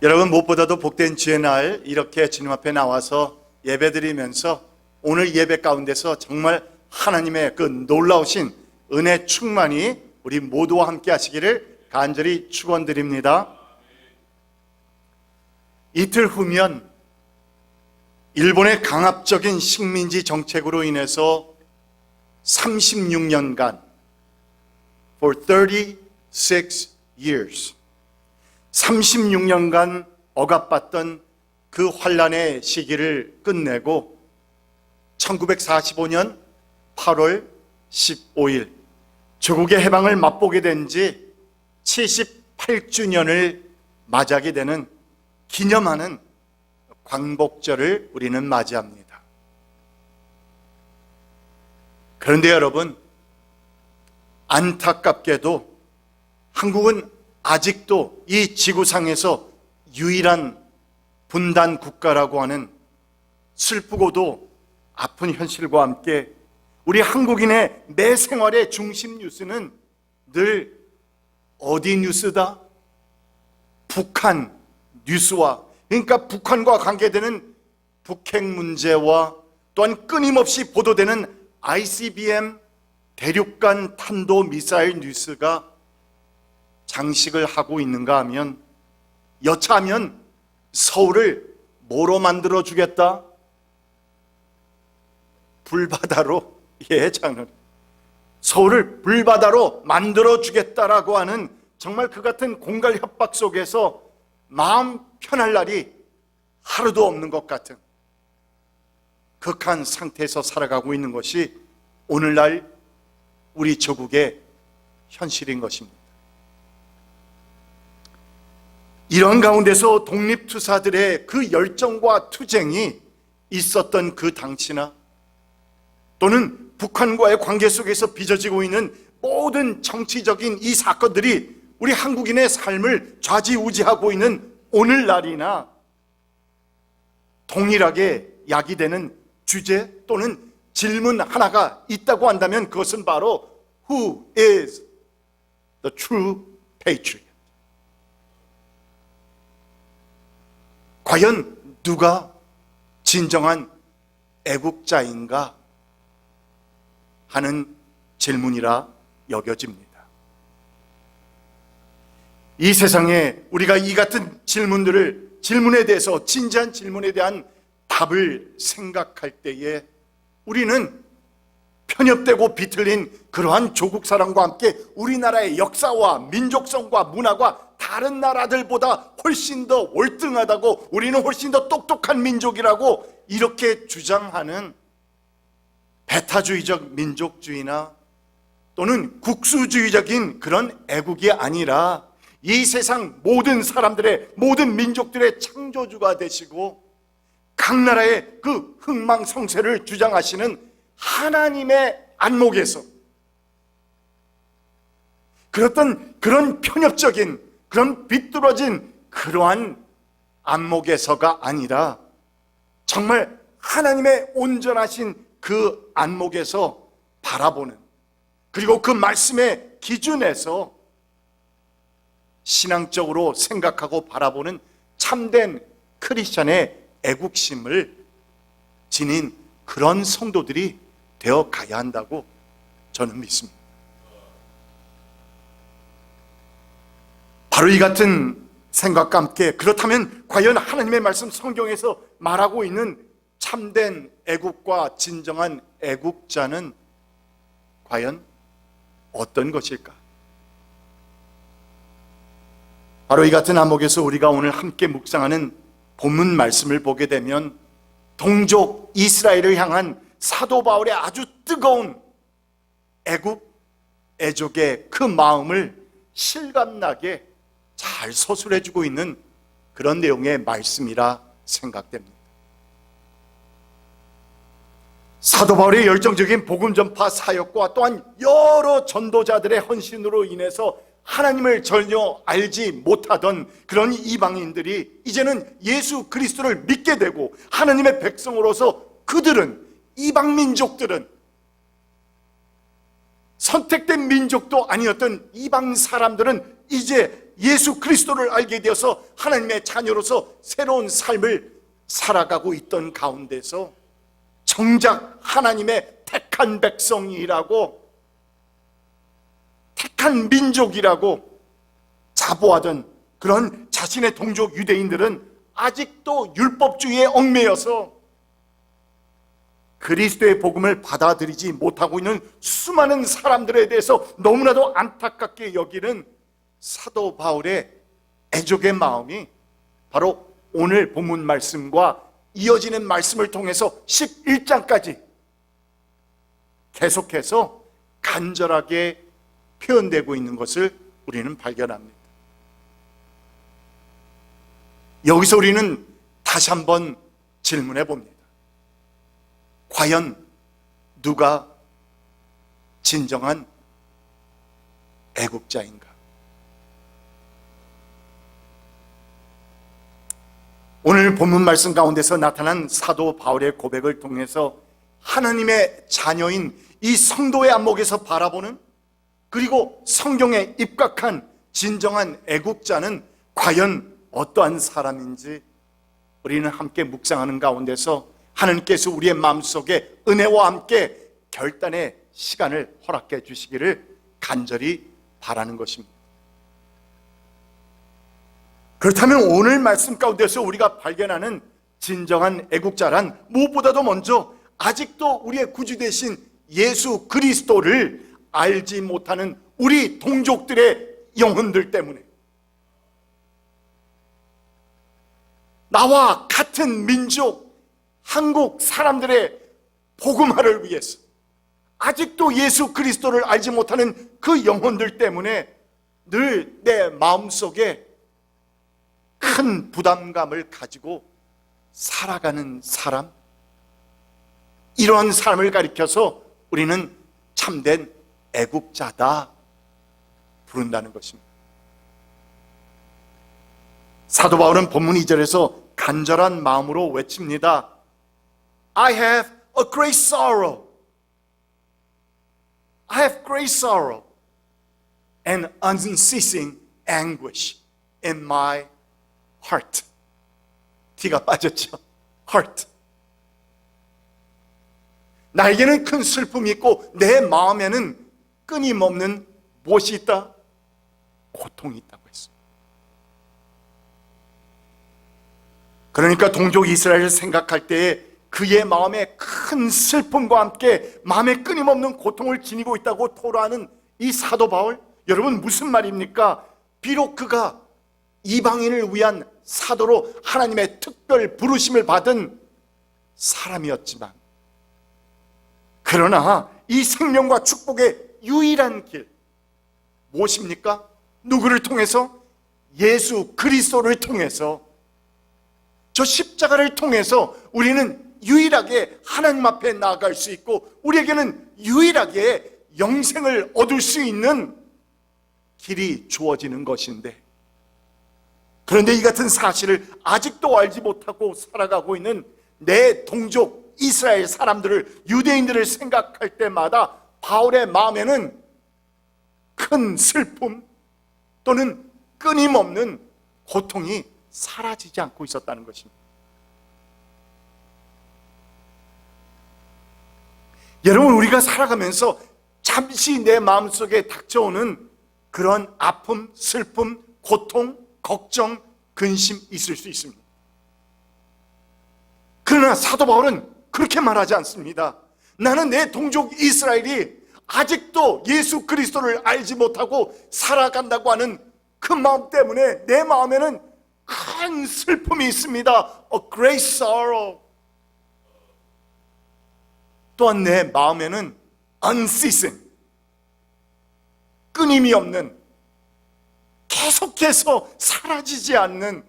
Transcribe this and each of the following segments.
여러분, 무엇보다도 복된 주의 날 이렇게 주님 앞에 나와서 예배드리면서 오늘 예배 가운데서 정말 하나님의 그 놀라우신 은혜 충만이 우리 모두와 함께 하시기를 간절히 축원드립니다. 이틀 후면 일본의 강압적인 식민지 정책으로 인해서 36년간 for 36 years 36년간 억압받던 그 환란의 시기를 끝내고 1945년 8월 15일 조국의 해방을 맛보게 된 지 78주년을 맞이하게 되는 기념하는 광복절을 우리는 맞이합니다. 그런데 여러분, 안타깝게도 한국은 아직도 이 지구상에서 유일한 분단 국가라고 하는 슬프고도 아픈 현실과 함께 우리 한국인의 매 생활의 중심 뉴스는 늘 어디 뉴스다? 북한 뉴스와, 그러니까 북한과 관계되는 북핵 문제와 또한 끊임없이 보도되는 ICBM 대륙간 탄도미사일 뉴스가 장식을 하고 있는가 하면, 여차하면 서울을 뭐로 만들어 주겠다? 불바다로, 장을 서울을 불바다로 만들어 주겠다라고 하는 정말 그 같은 공갈 협박 속에서 마음 편할 날이 하루도 없는 것 같은 극한 상태에서 살아가고 있는 것이 오늘날 우리 조국의 현실인 것입니다. 이런 가운데서 독립투사들의 그 열정과 투쟁이 있었던 그 당시나 또는 북한과의 관계 속에서 빚어지고 있는 모든 정치적인 이 사건들이 우리 한국인의 삶을 좌지우지하고 있는 오늘날이나 동일하게 야기되는 주제 또는 질문 하나가 있다고 한다면 그것은 바로 Who is the true patriot? 과연 누가 진정한 애국자인가 하는 질문이라 여겨집니다. 이 세상에 우리가 이 같은 질문에 대해서, 진지한 질문에 대한 답을 생각할 때에 우리는 편협되고 비틀린 그러한 조국 사랑과 함께 우리나라의 역사와 민족성과 문화가 다른 나라들보다 훨씬 더 월등하다고, 우리는 훨씬 더 똑똑한 민족이라고 이렇게 주장하는 배타주의적 민족주의나 또는 국수주의적인 그런 애국이 아니라 이 세상 모든 사람들의, 모든 민족들의 창조주가 되시고 각 나라의 그 흥망성쇠를 주장하시는 하나님의 안목에서, 그런 편협적인, 그런 비뚤어진 그러한 안목에서가 아니라 정말 하나님의 온전하신 그 안목에서 바라보는, 그리고 그 말씀의 기준에서 신앙적으로 생각하고 바라보는 참된 크리스천의 애국심을 지닌 그런 성도들이 되어 가야 한다고 저는 믿습니다. 바로 이 같은 생각과 함께, 그렇다면 과연 하나님의 말씀 성경에서 말하고 있는 참된 애국과 진정한 애국자는 과연 어떤 것일까? 바로 이 같은 안목에서 우리가 오늘 함께 묵상하는 본문 말씀을 보게 되면 동족 이스라엘을 향한 사도 바울의 아주 뜨거운 애국, 애족의 그 마음을 실감나게 잘 서술해주고 있는 그런 내용의 말씀이라 생각됩니다. 사도 바울의 열정적인 복음 전파 사역과 또한 여러 전도자들의 헌신으로 인해서 하나님을 전혀 알지 못하던 그런 이방인들이 이제는 예수 그리스도를 믿게 되고 하나님의 백성으로서 그들은, 이방 민족들은, 선택된 민족도 아니었던 이방 사람들은 이제 예수 그리스도를 알게 되어서 하나님의 자녀로서 새로운 삶을 살아가고 있던 가운데서 정작 하나님의 택한 백성이라고, 택한 민족이라고 자부하던 그런 자신의 동족 유대인들은 아직도 율법주의에 얽매여서 그리스도의 복음을 받아들이지 못하고 있는 수많은 사람들에 대해서 너무나도 안타깝게 여기는 사도 바울의 애족의 마음이 바로 오늘 본문 말씀과 이어지는 말씀을 통해서 11장까지 계속해서 간절하게 표현되고 있는 것을 우리는 발견합니다. 여기서 우리는 다시 한번 질문해 봅니다. 과연 누가 진정한 애국자인가? 오늘 본문 말씀 가운데서 나타난 사도 바울의 고백을 통해서 하나님의 자녀인 이 성도의 안목에서 바라보는, 그리고 성경에 입각한 진정한 애국자는 과연 어떠한 사람인지 우리는 함께 묵상하는 가운데서 하나님께서 우리의 마음속에 은혜와 함께 결단의 시간을 허락해 주시기를 간절히 바라는 것입니다. 그렇다면 오늘 말씀 가운데서 우리가 발견하는 진정한 애국자란 무엇보다도 먼저 아직도 우리의 구주 되신 예수 그리스도를 알지 못하는 우리 동족들의 영혼들 때문에, 나와 같은 민족 한국 사람들의 복음화를 위해서 아직도 예수 그리스도를 알지 못하는 그 영혼들 때문에 늘 내 마음속에 큰 부담감을 가지고 살아가는 사람, 이러한 사람을 가리켜서 우리는 참된 애국자다 부른다는 것입니다. 사도 바울은 본문 2절에서 간절한 마음으로 외칩니다. I have a great sorrow. I have great sorrow and unceasing anguish in my heart. T가 빠졌죠. heart. 나에게는 큰 슬픔이 있고 내 마음에는 끊임없는 무엇이 있다? 고통이 있다고 했습니다. 그러니까 동족 이스라엘을 생각할 때에 그의 마음에 큰 슬픔과 함께 마음에 끊임없는 고통을 지니고 있다고 토로하는 이 사도 바울, 여러분 무슨 말입니까? 비록 그가 이방인을 위한 사도로 하나님의 특별 부르심을 받은 사람이었지만, 그러나 이 생명과 축복의 유일한 길 무엇입니까? 누구를 통해서? 예수 그리스도를 통해서, 저 십자가를 통해서 우리는 유일하게 하나님 앞에 나아갈 수 있고 우리에게는 유일하게 영생을 얻을 수 있는 길이 주어지는 것인데, 그런데 이 같은 사실을 아직도 알지 못하고 살아가고 있는 내 동족 이스라엘 사람들을, 유대인들을 생각할 때마다 바울의 마음에는 큰 슬픔 또는 끊임없는 고통이 사라지지 않고 있었다는 것입니다. 여러분, 우리가 살아가면서 잠시 내 마음속에 닥쳐오는 그런 아픔, 슬픔, 고통, 걱정, 근심 있을 수 있습니다. 그러나 사도 바울은 그렇게 말하지 않습니다. 나는 내 동족 이스라엘이 아직도 예수 그리스도를 알지 못하고 살아간다고 하는 그 마음 때문에 내 마음에는 큰 슬픔이 있습니다. A great sorrow. 또한 내 마음에는 unceasing, 끊임이 없는, 계속해서 사라지지 않는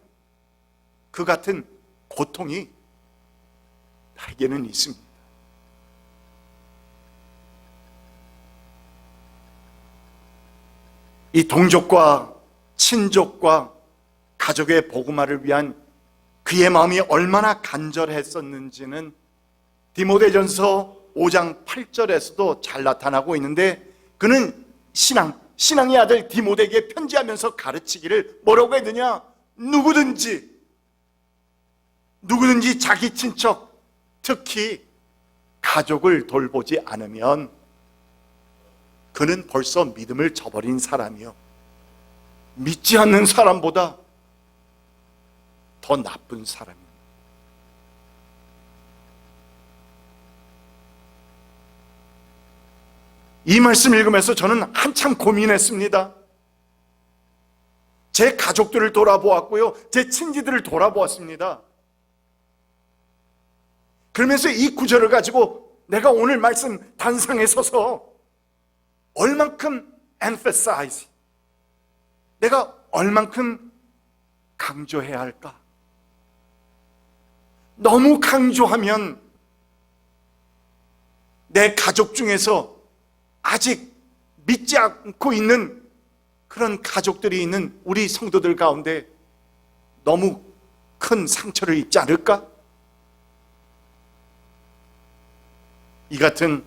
그 같은 고통이 나에게는 있습니다. 이 동족과 친족과 가족의 복음화를 위한 그의 마음이 얼마나 간절했었는지는 디모데전서 5장 8절에서도 잘 나타나고 있는데, 그는 신앙의 아들 디모데에게 편지하면서 가르치기를 뭐라고 했느냐? 누구든지 자기 친척, 특히 가족을 돌보지 않으면 그는 벌써 믿음을 저버린 사람이요, 믿지 않는 사람보다 더 나쁜 사람입니다. 이 말씀 읽으면서 저는 한참 고민했습니다. 제 가족들을 돌아보았고요, 제 친지들을 돌아보았습니다. 그러면서 이 구절을 가지고 내가 오늘 말씀 단상에 서서 얼만큼 emphasize, 내가 얼만큼 강조해야 할까? 너무 강조하면 내 가족 중에서 아직 믿지 않고 있는 그런 가족들이 있는 우리 성도들 가운데 너무 큰 상처를 입지 않을까? 이 같은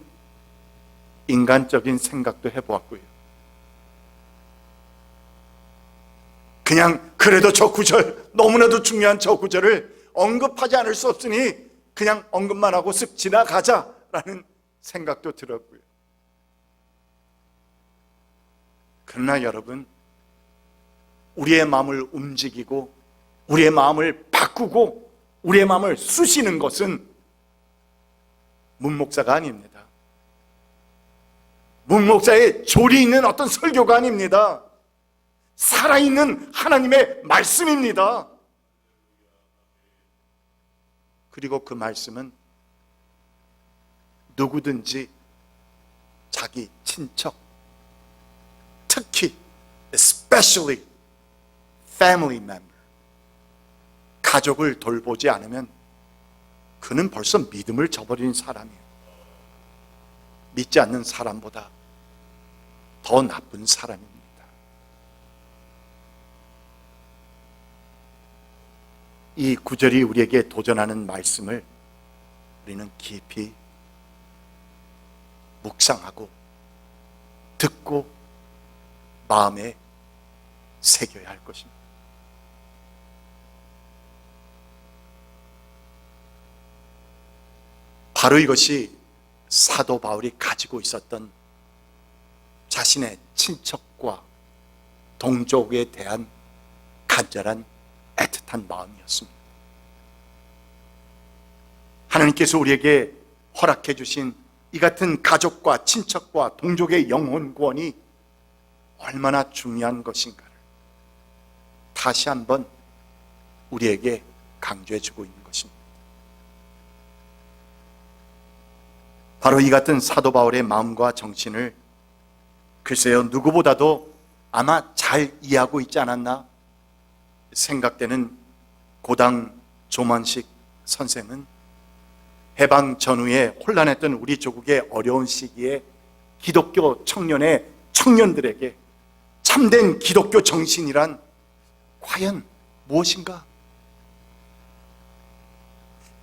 인간적인 생각도 해보았고요. 그냥 그래도 저 구절, 너무나도 중요한 저 구절을 언급하지 않을 수 없으니 그냥 언급만 하고 쓱 지나가자라는 생각도 들었고요. 그러나 여러분, 우리의 마음을 움직이고 우리의 마음을 바꾸고 우리의 마음을 쑤시는 것은 문목사가 아닙니다. 문목사의 조리 있는 어떤 설교가 아닙니다. 살아있는 하나님의 말씀입니다. 그리고 그 말씀은 누구든지 자기 친척, 특히 especially family member, 가족을 돌보지 않으면 그는 벌써 믿음을 저버린 사람이에요. 믿지 않는 사람보다 더 나쁜 사람입니다. 이 구절이 우리에게 도전하는 말씀을 우리는 깊이 묵상하고 듣고 마음에 새겨야 할 것입니다. 바로 이것이 사도 바울이 가지고 있었던 자신의 친척과 동족에 대한 간절한 애틋한 마음이었습니다. 하나님께서 우리에게 허락해 주신 이 같은 가족과 친척과 동족의 영혼 구원이 얼마나 중요한 것인가를 다시 한번 우리에게 강조해 주고 있는 것입니다. 바로 이 같은 사도 바울의 마음과 정신을 글쎄요, 누구보다도 아마 잘 이해하고 있지 않았나 생각되는 고당 조만식 선생은 해방 전후에 혼란했던 우리 조국의 어려운 시기에 기독교 청년들에게 참된 기독교 정신이란 과연 무엇인가?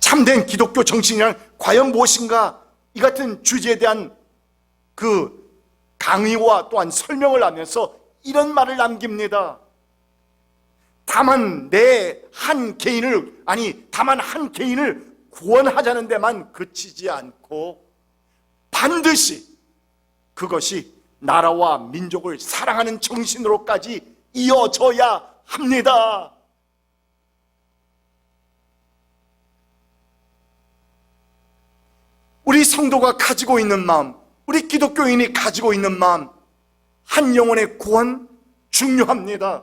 참된 기독교 정신이란 과연 무엇인가? 이 같은 주제에 대한 그 강의와 또한 설명을 하면서 이런 말을 남깁니다. 다만 한 개인을 구원하자는 데만 그치지 않고 반드시 그것이 나라와 민족을 사랑하는 정신으로까지 이어져야 합니다. 우리 성도가 가지고 있는 마음, 우리 기독교인이 가지고 있는 마음, 한 영혼의 구원 중요합니다.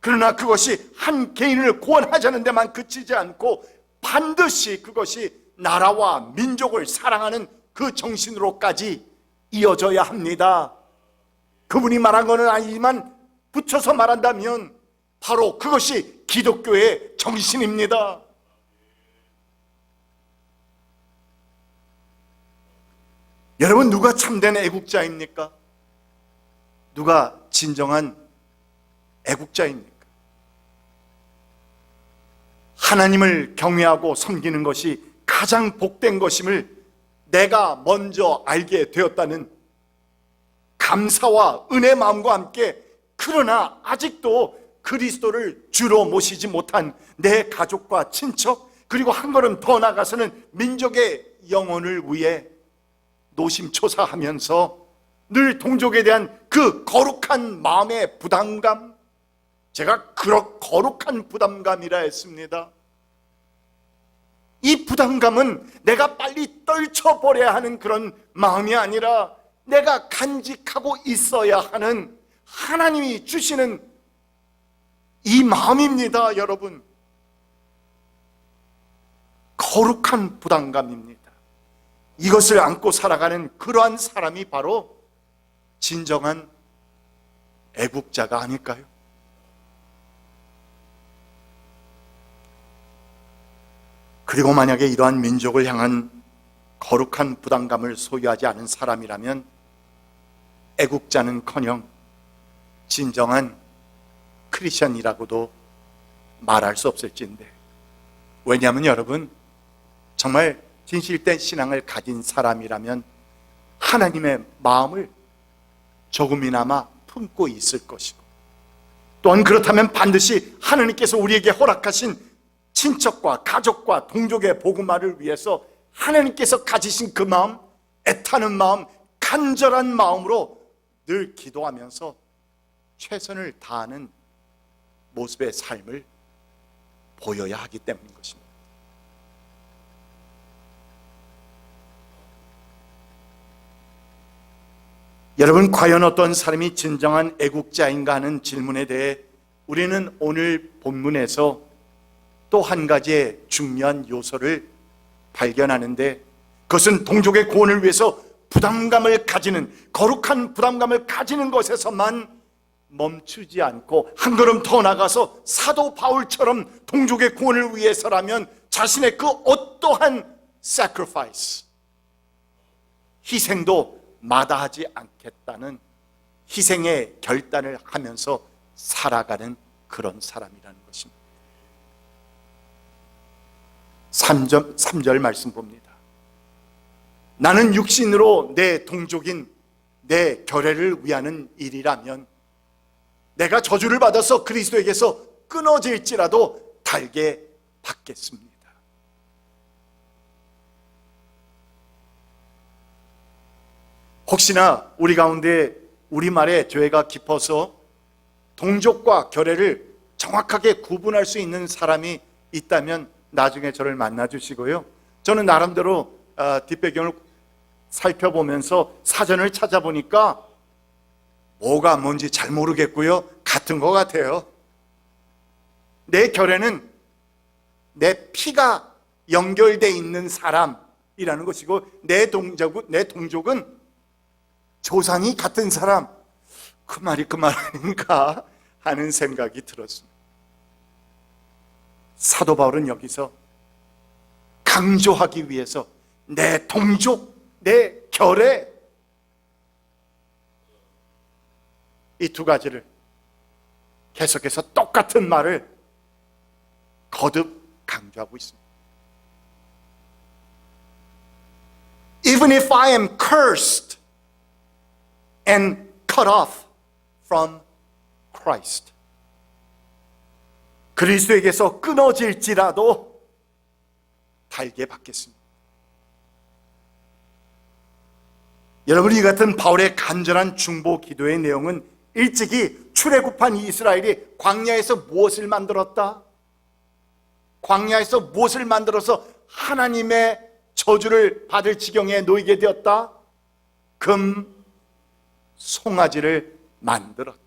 그러나 그것이 한 개인을 구원하자는 데만 그치지 않고 반드시 그것이 나라와 민족을 사랑하는 그 정신으로까지 이어져야 합니다. 그분이 말한 것은 아니지만 붙여서 말한다면 바로 그것이 기독교의 정신입니다. 여러분, 누가 참된 애국자입니까? 누가 진정한 애국자입니까? 하나님을 경외하고 섬기는 것이 가장 복된 것임을 내가 먼저 알게 되었다는 감사와 은혜 마음과 함께, 그러나 아직도 그리스도를 주로 모시지 못한 내 가족과 친척, 그리고 한 걸음 더 나가서는 민족의 영혼을 위해 노심초사하면서 늘 동족에 대한 그 거룩한 마음의 부담감, 제가 그런 거룩한 부담감이라 했습니다. 이 부담감은 내가 빨리 떨쳐버려야 하는 그런 마음이 아니라 내가 간직하고 있어야 하는 하나님이 주시는 이 마음입니다, 여러분. 거룩한 부담감입니다. 이것을 안고 살아가는 그러한 사람이 바로 진정한 애국자가 아닐까요? 그리고 만약에 이러한 민족을 향한 거룩한 부담감을 소유하지 않은 사람이라면 애국자는커녕 진정한 크리스천이라고도 말할 수 없을진데, 왜냐하면 여러분, 정말 진실된 신앙을 가진 사람이라면 하나님의 마음을 조금이나마 품고 있을 것이고, 또한 그렇다면 반드시 하나님께서 우리에게 허락하신 친척과 가족과 동족의 복음화를 위해서 하나님께서 가지신 그 마음, 애타는 마음, 간절한 마음으로 늘 기도하면서 최선을 다하는 모습의 삶을 보여야 하기 때문인 것입니다. 여러분, 과연 어떤 사람이 진정한 애국자인가 하는 질문에 대해 우리는 오늘 본문에서 또 한 가지의 중요한 요소를 발견하는데, 그것은 동족의 구원을 위해서 부담감을 가지는, 거룩한 부담감을 가지는 것에서만 멈추지 않고 한 걸음 더 나가서 사도 바울처럼 동족의 구원을 위해서라면 자신의 그 어떠한 sacrifice, 희생도 마다하지 않겠다는 희생의 결단을 하면서 살아가는 그런 사람이라는 것입니다. 3절 말씀 봅니다. 나는 육신으로 내 동족인 내 결례를 위하는 일이라면 내가 저주를 받아서 그리스도에게서 끊어질지라도 달게 받겠습니다. 혹시나 우리 가운데 우리말에 죄가 깊어서 동족과 결례를 정확하게 구분할 수 있는 사람이 있다면 나중에 저를 만나 주시고요. 저는 나름대로 뒷배경을 살펴보면서 사전을 찾아보니까 뭐가 뭔지 잘 모르겠고요. 같은 것 같아요. 내 결례는 내 피가 연결되어 있는 사람이라는 것이고, 내 동족은 조상이 같은 사람. 그 말이 그 말 아닌가 하는 생각이 들었습니다. 사도 바울은 여기서 강조하기 위해서 내 동족, 내 결례, 이 두 가지를 계속해서 똑같은 말을 거듭 강조하고 있습니다. Even if I am cursed and cut off from Christ, 그리스도에게서 끊어질지라도 달게 받겠습니다. 여러분, 이 같은 바울의 간절한 중보 기도의 내용은 일찍이 출애굽한 이스라엘이 광야에서 무엇을 만들었다? 광야에서 무엇을 만들어서 하나님의 저주를 받을 지경에 놓이게 되었다? 금 송아지를 만들었다.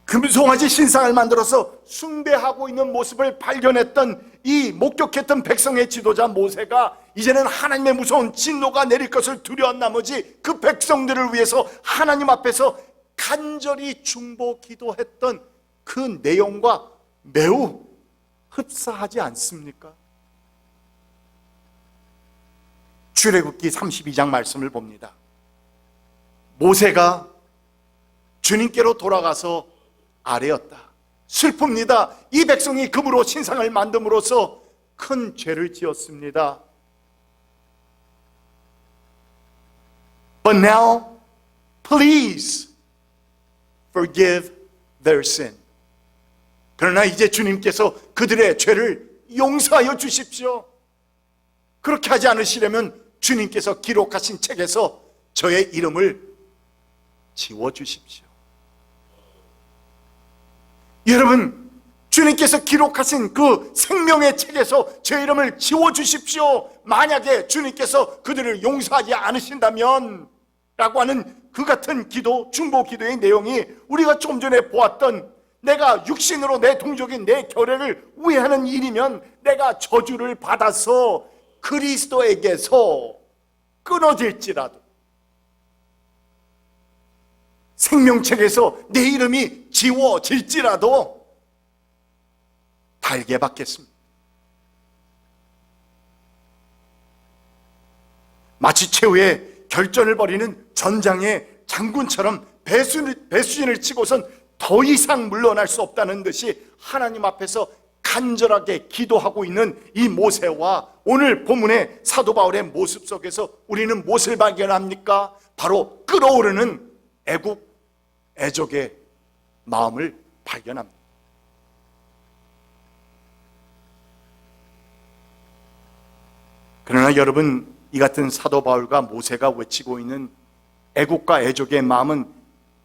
금송아지 신상을 만들어서 숭배하고 있는 모습을 발견했던 이 목격했던 백성의 지도자 모세가 이제는 하나님의 무서운 진노가 내릴 것을 두려운 나머지 그 백성들을 위해서 하나님 앞에서 간절히 중보 기도했던 그 내용과 매우 흡사하지 않습니까? 출애굽기 32장 말씀을 봅니다. 모세가 주님께로 돌아가서 아뢰었다. 슬픕니다. 이 백성이 금으로 신상을 만듦으로써 큰 죄를 지었습니다. But now, please forgive their sin. 그러나 이제 주님께서 그들의 죄를 용서하여 주십시오. 그렇게 하지 않으시려면 주님께서 기록하신 책에서 저의 이름을 지워주십시오. 여러분, 주님께서 기록하신 그 생명의 책에서 제 이름을 지워주십시오. 만약에 주님께서 그들을 용서하지 않으신다면 라고 하는 그 같은 기도, 중보 기도의 내용이 우리가 조금 전에 보았던 내가 육신으로 내 동족인 내 결례를 우회하는 일이면 내가 저주를 받아서 그리스도에게서 끊어질지라도, 생명책에서 내 이름이 지워질지라도 달게 받겠습니다. 마치 최후의 결전을 벌이는 전장의 장군처럼 배수진을 치고선 더 이상 물러날 수 없다는 듯이 하나님 앞에서 간절하게 기도하고 있는 이 모세와 오늘 본문의 사도 바울의 모습 속에서 우리는 무엇을 발견합니까? 바로 끓어오르는 애국, 애족의 마음을 발견합니다. 그러나 여러분, 이 같은 사도 바울과 모세가 외치고 있는 애국과 애족의 마음은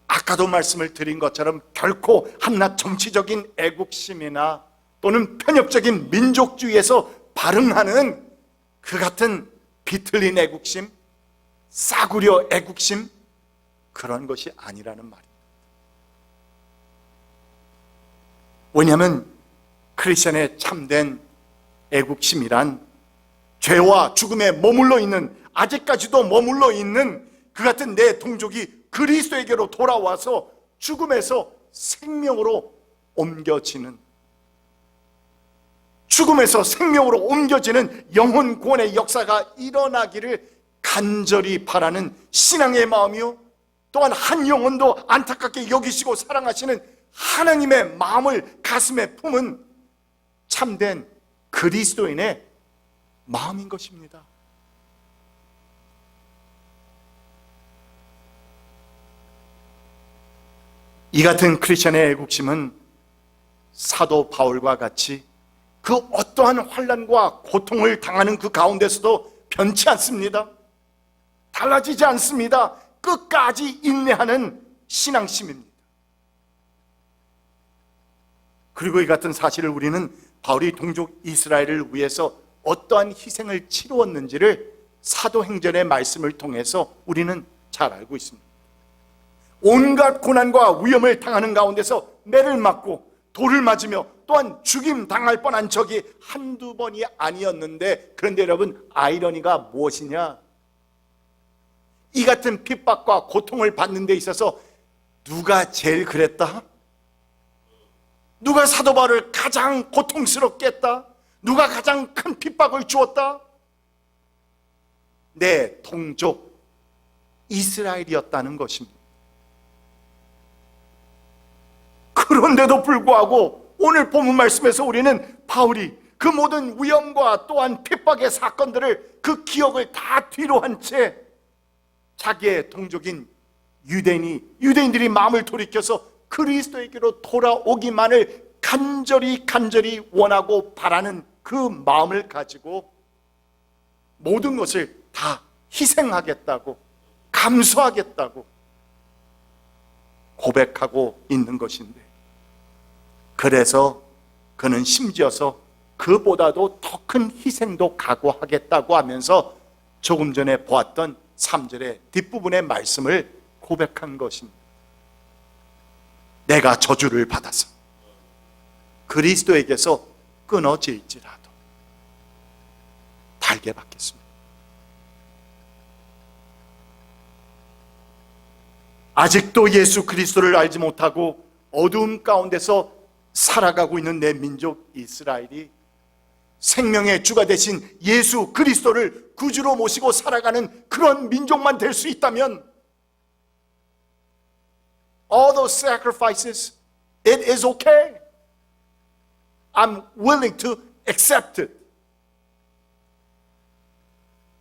아까도 말씀을 드린 것처럼 결코 한낱 정치적인 애국심이나 또는 편협적인 민족주의에서 발흥하는 그 같은 비틀린 애국심, 싸구려 애국심, 그런 것이 아니라는 말입니다. 왜냐하면 크리스천의 참된 애국심이란 죄와 죽음에 머물러 있는, 아직까지도 머물러 있는 그 같은 내 동족이 그리스도에게로 돌아와서 죽음에서 생명으로 옮겨지는, 죽음에서 생명으로 옮겨지는 영혼 구원의 역사가 일어나기를 간절히 바라는 신앙의 마음이요, 또한 한 영혼도 안타깝게 여기시고 사랑하시는 하나님의 마음을 가슴에 품은 참된 그리스도인의 마음인 것입니다. 이 같은 크리스천의 애국심은 사도 바울과 같이 그 어떠한 환난과 고통을 당하는 그 가운데서도 변치 않습니다. 달라지지 않습니다. 끝까지 인내하는 신앙심입니다. 그리고 이 같은 사실을 우리는 바울이 동족 이스라엘을 위해서 어떠한 희생을 치루었는지를 사도행전의 말씀을 통해서 우리는 잘 알고 있습니다. 온갖 고난과 위험을 당하는 가운데서 매를 맞고 돌을 맞으며 또한 죽임 당할 뻔한 적이 한두 번이 아니었는데, 그런데 여러분, 아이러니가 무엇이냐? 이 같은 핍박과 고통을 받는 데 있어서 누가 제일 그랬다? 누가 사도 바울을 가장 고통스럽게 했다? 누가 가장 큰 핍박을 주었다? 내 동족 이스라엘이었다는 것입니다. 그런데도 불구하고 오늘 본문 말씀에서 우리는 바울이 그 모든 위험과 또한 핍박의 사건들을, 그 기억을 다 뒤로 한 채 자기의 동족인 유대인들이 마음을 돌이켜서 그리스도에게로 돌아오기만을 간절히 원하고 바라는 그 마음을 가지고 모든 것을 다 희생하겠다고, 감수하겠다고 고백하고 있는 것인데, 그래서 그는 심지어서 그보다도 더 큰 희생도 각오하겠다고 하면서 조금 전에 보았던 3절의 뒷부분의 말씀을 고백한 것입니다. 내가 저주를 받아서 그리스도에게서 끊어질지라도 달게 받겠습니다. 아직도 예수 그리스도를 알지 못하고 어두움 가운데서 살아가고 있는 내 민족 이스라엘이 생명의 주가 되신 예수 그리스도를 구주로 모시고 살아가는 그런 민족만 될 수 있다면, all those sacrifices, it is okay. I'm willing to accept it.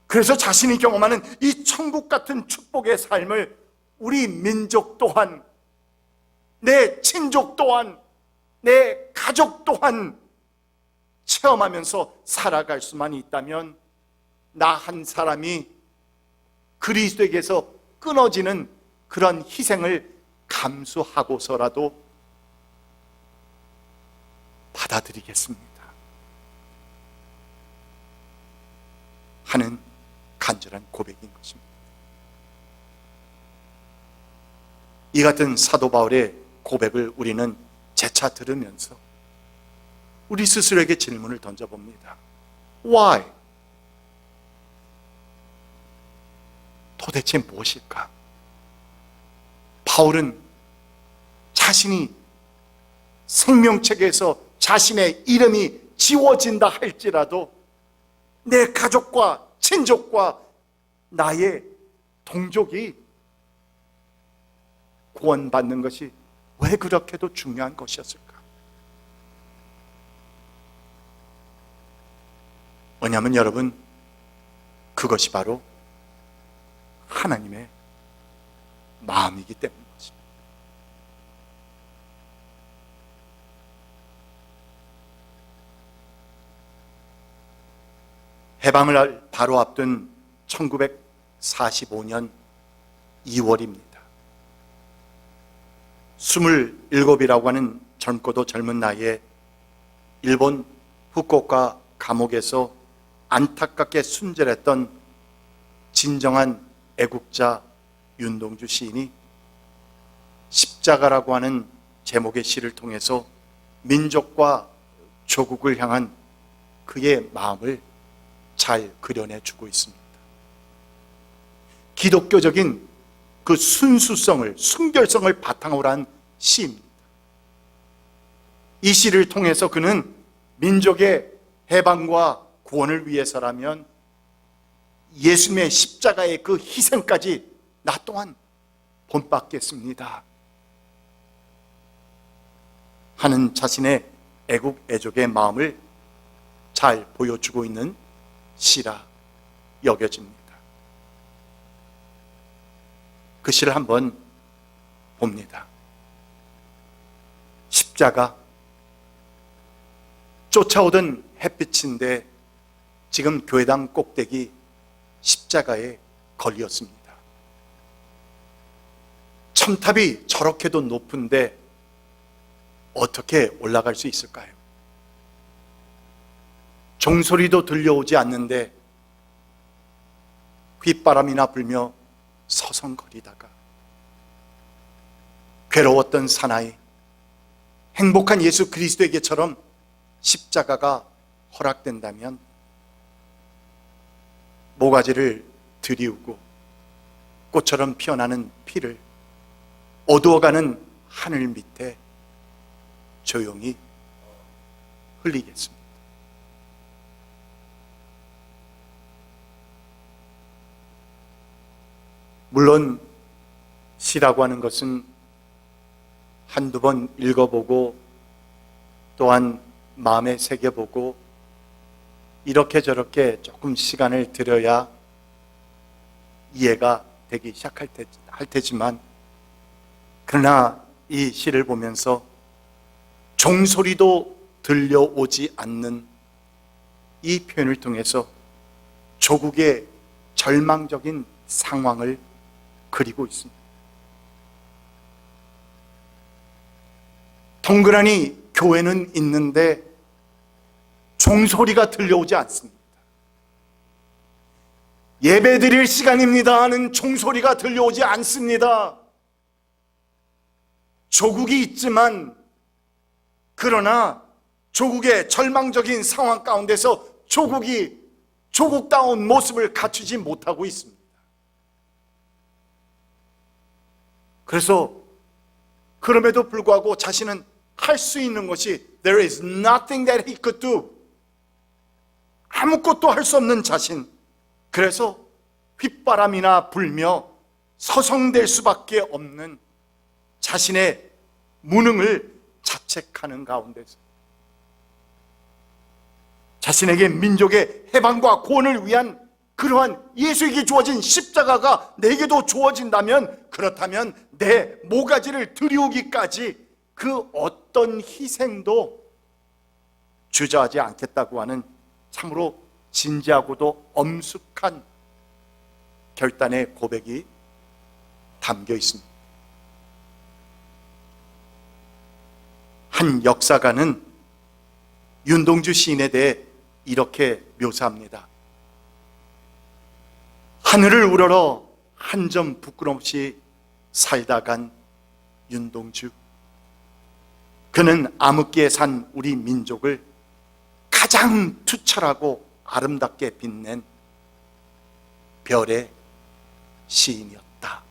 그래서 자신이 경험하는 이 천국 같은 축복의 삶을 우리 민족 또한, 내 친족 또한, 내 가족 또한 체험하면서 살아갈 수만 있다면 나 한 사람이 그리스도에게서 끊어지는 그런 희생을 감수하고서라도 받아들이겠습니다 하는 간절한 고백인 것입니다. 이 같은 사도 바울의 고백을 우리는 재차 들으면서 우리 스스로에게 질문을 던져봅니다. Why? 도대체 무엇일까? 바울은 자신이 생명책에서 자신의 이름이 지워진다 할지라도 내 가족과 친족과 나의 동족이 구원받는 것이 왜 그렇게도 중요한 것이었을까? 왜냐하면 여러분, 그것이 바로 하나님의 마음이기 때문입니다. 해방을 바로 앞둔 1945년 2월입니다. 27이라고 하는 젊고도 젊은 나이에 일본 후쿠오카 감옥에서 안타깝게 순절했던 진정한 애국자 윤동주 시인이 십자가라고 하는 제목의 시를 통해서 민족과 조국을 향한 그의 마음을 잘 그려내주고 있습니다. 기독교적인 그 순수성을, 순결성을 바탕으로 한 시입니다. 이 시를 통해서 그는 민족의 해방과 구원을 위해서라면 예수님의 십자가의 그 희생까지 나 또한 본받겠습니다 하는 자신의 애국 애족의 마음을 잘 보여주고 있는 시라 여겨집니다. 그 시를 한번 봅니다. 십자가, 쫓아오던 햇빛인데 지금 교회당 꼭대기 십자가에 걸렸습니다. 첨탑이 저렇게도 높은데 어떻게 올라갈 수 있을까요? 종소리도 들려오지 않는데 휘바람이나 불며 서성거리다가 괴로웠던 사나이, 행복한 예수 그리스도에게처럼 십자가가 허락된다면 모가지를 들이우고 꽃처럼 피어나는 피를 어두워가는 하늘 밑에 조용히 흘리겠습니다. 물론 시라고 하는 것은 한두 번 읽어보고 또한 마음에 새겨보고 이렇게 저렇게 조금 시간을 들여야 이해가 되기 시작할 테지만, 그러나 이 시를 보면서 종소리도 들려오지 않는 이 표현을 통해서 조국의 절망적인 상황을 그리고 있습니다. 동그라니 교회는 있는데 종소리가 들려오지 않습니다. 예배 드릴 시간입니다 하는 종소리가 들려오지 않습니다. 조국이 있지만, 그러나 조국의 절망적인 상황 가운데서 조국이 조국다운 모습을 갖추지 못하고 있습니다. 그래서 그럼에도 불구하고 자신은 할 수 있는 것이 There is nothing that he could do. 아무것도 할 수 없는 자신. 그래서 휘바람이나 불며 서성댈 수밖에 없는 자신의 무능을 자책하는 가운데서 자신에게 민족의 해방과 구원을 위한 그러한 예수에게 주어진 십자가가 내게도 주어진다면, 그렇다면 내 모가지를 들이우기까지 그 어떤 희생도 주저하지 않겠다고 하는 참으로 진지하고도 엄숙한 결단의 고백이 담겨 있습니다. 한 역사가는 윤동주 시인에 대해 이렇게 묘사합니다. 하늘을 우러러 한 점 부끄럼 없이 살다 간 윤동주. 그는 암흑기에 산 우리 민족을 가장 투철하고 아름답게 빛낸 별의 시인이었다.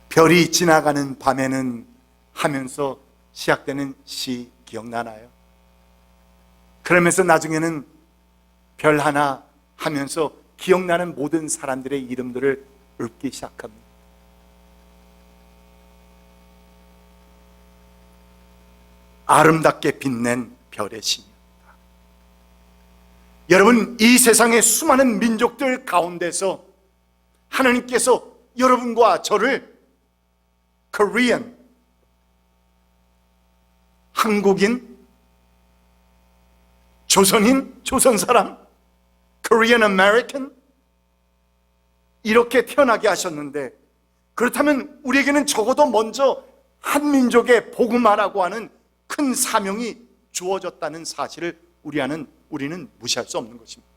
별이 지나가는 밤에는 하면서 시작되는 시 기억나나요? 그러면서 나중에는 별 하나 하면서 기억나는 모든 사람들의 이름들을 읊기 시작합니다. 아름답게 빛낸 별의 신이었다. 여러분, 이 세상의 수많은 민족들 가운데서 하나님께서 여러분과 저를 Korean, 한국인, 조선인, 조선 사람, Korean American 이렇게 태어나게 하셨는데, 그렇다면 우리에게는 적어도 먼저 한민족의 복음화라고 하는 큰 사명이 주어졌다는 사실을 우리는 무시할 수 없는 것입니다.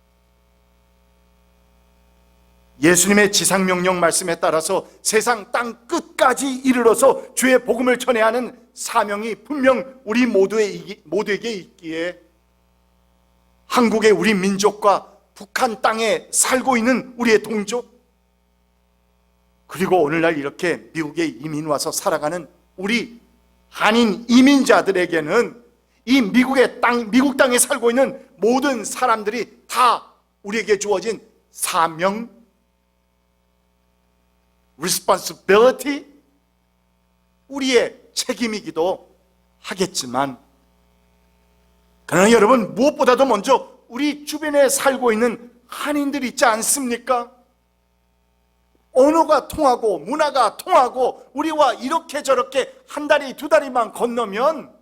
예수님의 지상명령 말씀에 따라서 세상 땅 끝까지 이르러서 주의 복음을 전해야 하는 사명이 분명 우리 모두에게 있기에, 한국의 우리 민족과 북한 땅에 살고 있는 우리의 동족, 그리고 오늘날 이렇게 미국에 이민 와서 살아가는 우리 한인 이민자들에게는 이 미국 땅에 살고 있는 모든 사람들이 다 우리에게 주어진 사명, responsibility, 우리의 책임이기도 하겠지만, 그러나 여러분, 무엇보다도 먼저 우리 주변에 살고 있는 한인들 있지 않습니까? 언어가 통하고 문화가 통하고 우리와 이렇게 저렇게 한 다리 두 다리만 건너면,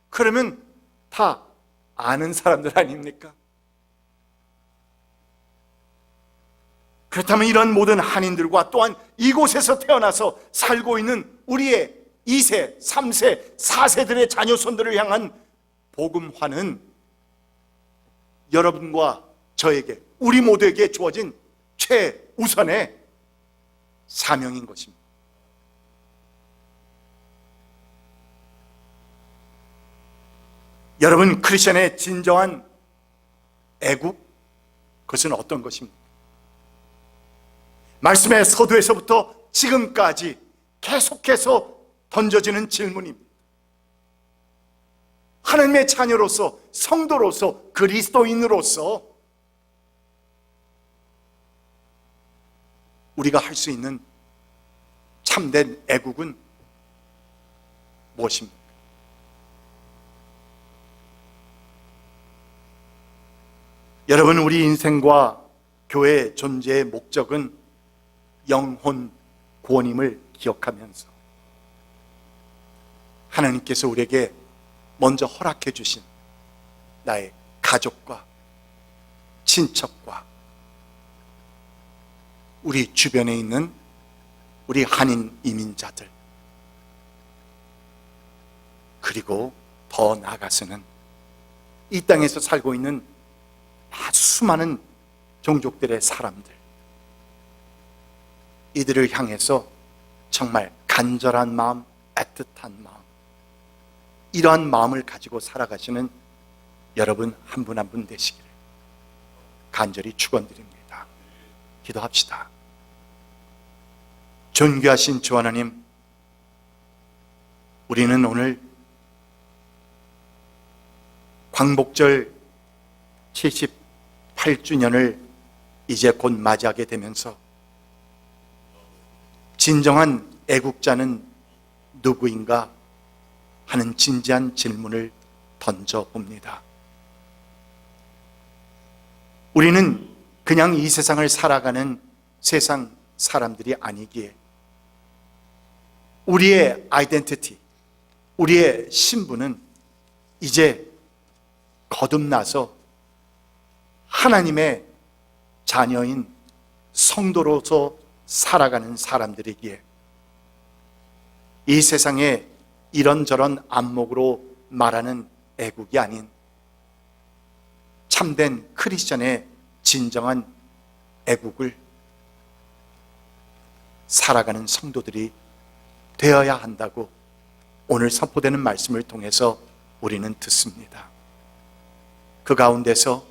그러면 다 아는 사람들 아닙니까? 그렇다면 이런 모든 한인들과 또한 이곳에서 태어나서 살고 있는 우리의 2세, 3세, 4세들의 자녀손들을 향한 복음화는 여러분과 저에게, 우리 모두에게 주어진 최우선의 사명인 것입니다. 여러분, 크리스천의 진정한 애국, 그것은 어떤 것입니까? 말씀의 서두에서부터 지금까지 계속해서 던져지는 질문입니다. 하나님의 자녀로서, 성도로서, 그리스도인으로서 우리가 할 수 있는 참된 애국은 무엇입니까? 여러분, 우리 인생과 교회의 존재의 목적은 영혼 구원임을 기억하면서 하나님께서 우리에게 먼저 허락해 주신 나의 가족과 친척과 우리 주변에 있는 우리 한인 이민자들, 그리고 더 나아가서는 이 땅에서 살고 있는 수많은 종족들의 사람들, 이들을 향해서 정말 간절한 마음, 애틋한 마음, 이러한 마음을 가지고 살아가시는 여러분 한 분 한 분 되시기를 간절히 축원드립니다. 기도합시다. 존귀하신 주 하나님, 우리는 오늘 광복절 78주년을 이제 곧 맞이하게 되면서 진정한 애국자는 누구인가 하는 진지한 질문을 던져봅니다. 우리는 그냥 이 세상을 살아가는 세상 사람들이 아니기에 우리의 아이덴티티, 우리의 신분은 이제 거듭나서 하나님의 자녀인 성도로서 살아가는 사람들이기에 이 세상에 이런저런 안목으로 말하는 애국이 아닌 참된 크리스천의 진정한 애국을 살아가는 성도들이 되어야 한다고 오늘 선포되는 말씀을 통해서 우리는 듣습니다. 그 가운데서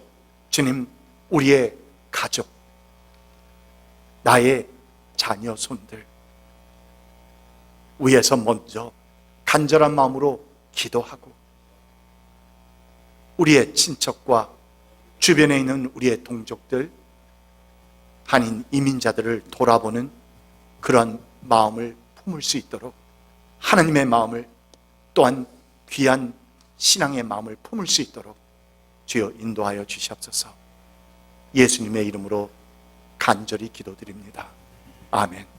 주님, 우리의 가족, 나의 자녀 손들 위에서 먼저 간절한 마음으로 기도하고 우리의 친척과 주변에 있는 우리의 동족들, 한인 이민자들을 돌아보는 그런 마음을 품을 수 있도록 하나님의 마음을 또한 귀한 신앙의 마음을 품을 수 있도록 주여 인도하여 주시옵소서. 예수님의 이름으로 간절히 기도드립니다. 아멘.